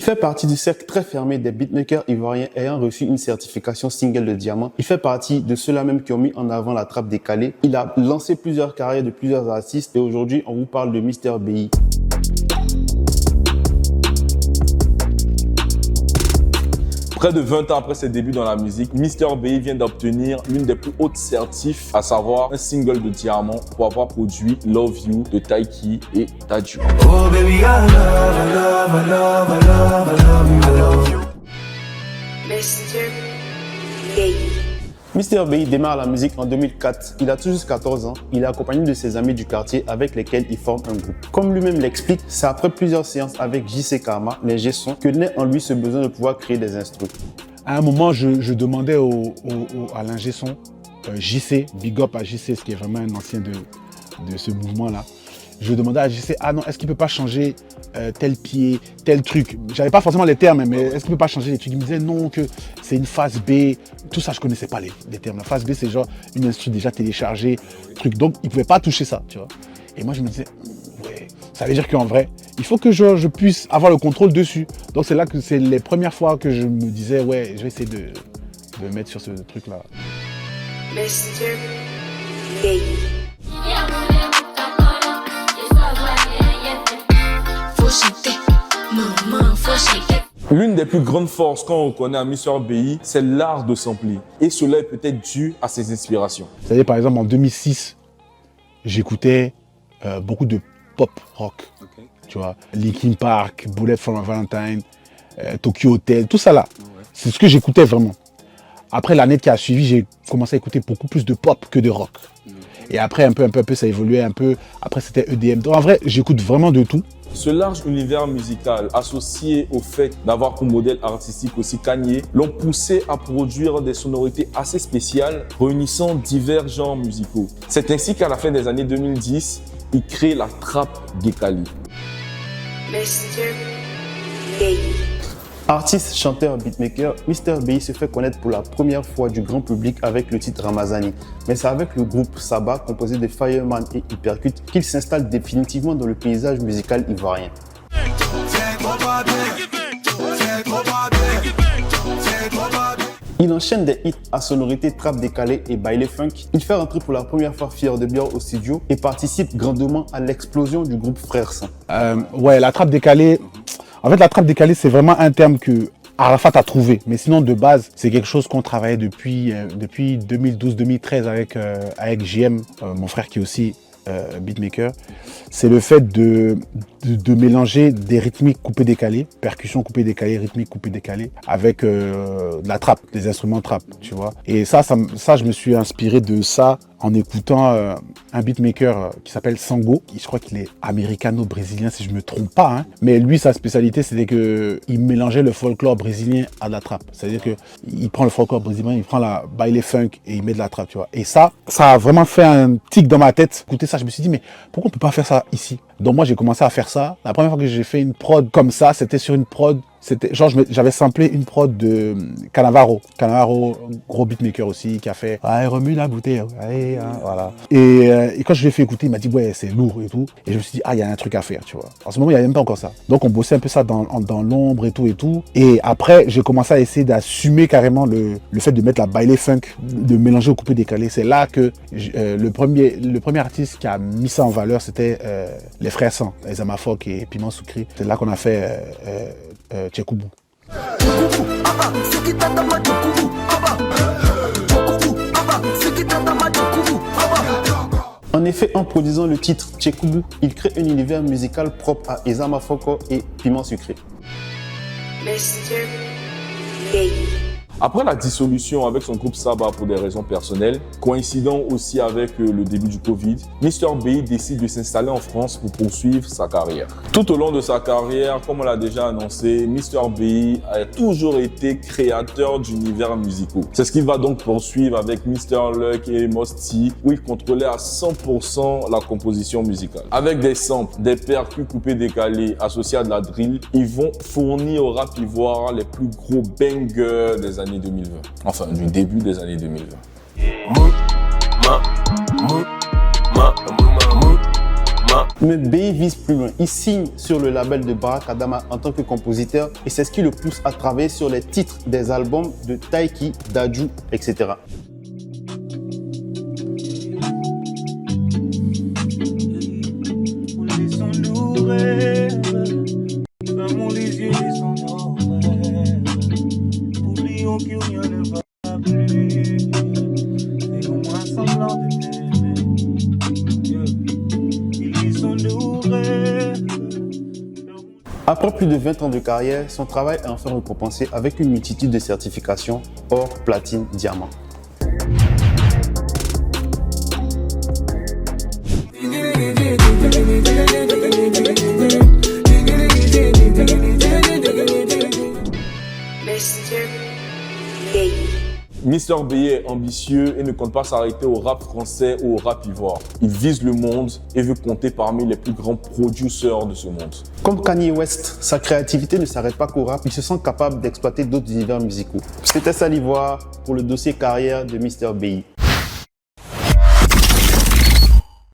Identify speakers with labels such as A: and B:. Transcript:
A: fait partie du cercle très fermé des beatmakers ivoiriens ayant reçu une certification single de diamant. Il fait partie de ceux-là même qui ont mis en avant la trappe décalée. Il a lancé plusieurs carrières de plusieurs artistes et aujourd'hui, on vous parle de Mr BI.
B: Près de 20 ans après ses débuts dans la musique, Mr BI vient d'obtenir l'une des plus hautes certifs, à savoir un single de diamant pour avoir produit Love You de Taiki et Dadju.
C: Oh baby, I love you.
D: Mr. BI.
A: Mr BI démarre la musique en 2004. Il a tout juste 14 ans. Il est accompagné de ses amis du quartier avec lesquels il forme un groupe. Comme lui-même l'explique, c'est après plusieurs séances avec JC Karma, l'ingé son, que naît en lui ce besoin de pouvoir créer des instruments.
E: À un moment, je demandais à l'ingé son, JC, big up à JC, ce qui est vraiment un ancien de ce mouvement-là. Je demandais à JC, ah non, est-ce qu'il ne peut pas changer tel pied, tel truc. J'avais pas forcément les termes, mais est-ce qu'il ne peut pas changer les trucs? Il me disait non, que c'est une phase B. Tout ça, je ne connaissais pas les termes. La phase B, c'est genre une instru déjà téléchargée, truc. Donc, il ne pouvait pas toucher ça, tu vois. Et moi, je me disais, ouais, ça veut dire qu'en vrai, il faut que je puisse avoir le contrôle dessus. Donc, c'est là que c'est les premières fois que je me disais, ouais, je vais essayer de me mettre sur ce truc-là.
D: Mr. BI.
B: L'une des plus grandes forces qu'on reconnaît à Mr BI, c'est l'art de sampler. Et cela est peut-être dû à ses inspirations.
E: C'est-à-dire, par exemple, en 2006, j'écoutais beaucoup de pop rock. Okay. Tu vois, Linkin Park, Bullet for My Valentine, Tokyo Hotel, tout ça là. Ouais. C'est ce que j'écoutais vraiment. Après l'année qui a suivi, j'ai commencé à écouter beaucoup plus de pop que de rock. Et après, un peu, ça évoluait un peu. Après, c'était EDM. Donc, en vrai, j'écoute vraiment de tout.
B: Ce large univers musical, associé au fait d'avoir pour modèle artistique aussi Kanye, l'ont poussé à produire des sonorités assez spéciales, réunissant divers genres musicaux. C'est ainsi qu'à la fin des années 2010, il crée la trappe décalée.
D: Mr. BI.
A: Artiste, chanteur, beatmaker, Mr BI se fait connaître pour la première fois du grand public avec le titre Ramazani. Mais c'est avec le groupe Saba, composé de Fireman et Hypercute, qu'il s'installe définitivement dans le paysage musical ivoirien. Il enchaîne des hits à sonorité trap décalée et baile funk. Il fait rentrer pour la première fois Fier de Bior au studio et participe grandement à l'explosion du groupe Frères Sang.
E: Ouais, la trappe décalée. En fait, la trappe décalée, c'est vraiment un terme que Arafat a trouvé. Mais sinon, de base, c'est quelque chose qu'on travaillait depuis 2012-2013 avec JM, mon frère qui est aussi beatmaker. C'est le fait de mélanger des rythmiques coupées-décalées, percussions coupées-décalées, rythmiques coupées-décalées, avec de la trappe, des instruments trap, tu vois. Et ça, je me suis inspiré de ça en écoutant un beatmaker qui s'appelle Sango. Je crois qu'il est américano-brésilien, si je ne me trompe pas. Hein. Mais lui, sa spécialité, c'était qu'il mélangeait le folklore brésilien à de la trappe. C'est-à-dire qu'il prend le folklore brésilien, il prend la baile funk et il met de la trappe, tu vois. Et ça a vraiment fait un tic dans ma tête. Écoutez ça, je me suis dit, mais pourquoi on ne peut pas faire ça ici? Donc moi, j'ai commencé à faire ça. La première fois que j'ai fait une prod comme ça, c'était sur une prod. C'était genre j'avais samplé une prod de Cannavaro, gros beatmaker aussi, qui a fait ah, remue la bouteille, ouais, hein, voilà. Et quand je lui ai fait écouter, il m'a dit ouais c'est lourd et tout. Et je me suis dit ah il y a un truc à faire, tu vois. En ce moment il n'y a même pas encore ça. Donc on bossait un peu ça dans l'ombre et tout et tout. Et après j'ai commencé à essayer d'assumer carrément le fait de mettre la baile funk, de mélanger au coupé décalé. C'est là que le premier artiste qui a mis ça en valeur c'était les Frères Sang, Ezama Fok et Piment Sucré. C'est là qu'on a fait Tchekoubou.
A: En effet, en produisant le titre Tchekoubou, il crée un univers musical propre à Ezama Foko et Piment Sucré.
D: Mr. BI.
B: Après la dissolution avec son groupe Saba pour des raisons personnelles, coïncidant aussi avec le début du Covid, Mr BI décide de s'installer en France pour poursuivre sa carrière. Tout au long de sa carrière, comme on l'a déjà annoncé, Mr BI a toujours été créateur d'univers musicaux. C'est ce qu'il va donc poursuivre avec Mr Luck et Mosty, où il contrôlait à 100% la composition musicale. Avec des samples, des percus coupés décalés associés à de la drill, ils vont fournir au rap ivoire les plus gros bangers des années 2020. Enfin, du début des années 2020.
A: Mais Bey vise plus loin. Il signe sur le label de Barack Adama en tant que compositeur et c'est ce qui le pousse à travailler sur les titres des albums de Taiki, Dadju, etc. Après plus de 20 ans de carrière, son travail est enfin récompensé avec une multitude de certifications or, platine, diamant.
B: Mr Bey est ambitieux et ne compte pas s'arrêter au rap français ou au rap ivoire. Il vise le monde et veut compter parmi les plus grands producers de ce monde.
A: Comme Kanye West, sa créativité ne s'arrête pas qu'au rap, il se sent capable d'exploiter d'autres univers musicaux. C'était ça l'Ivoire pour le dossier carrière de Mr Bey.